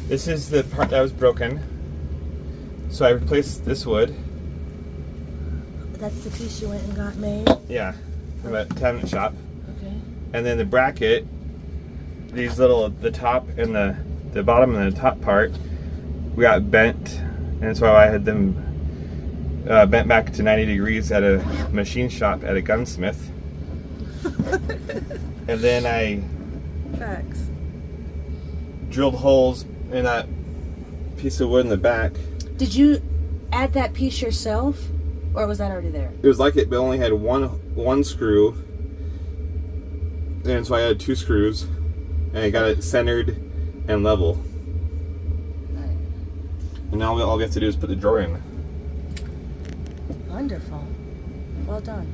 This is the part that was broken. So I replaced this wood. That's the piece you went and got made? Yeah, from a cabinet shop. Okay. And then the bracket, these little, the top and the bottom and the top part, we got bent. And so I had them bent back to 90 degrees at a machine shop at a gunsmith. And then I Facts. drilled holes in that piece of wood in the back. Did you add that piece yourself, or was that already there? It was like it, but only had one screw, and so I had 2 screws, and I got it centered and level. And now all we have to do is put the drawer in. Wonderful. Well done.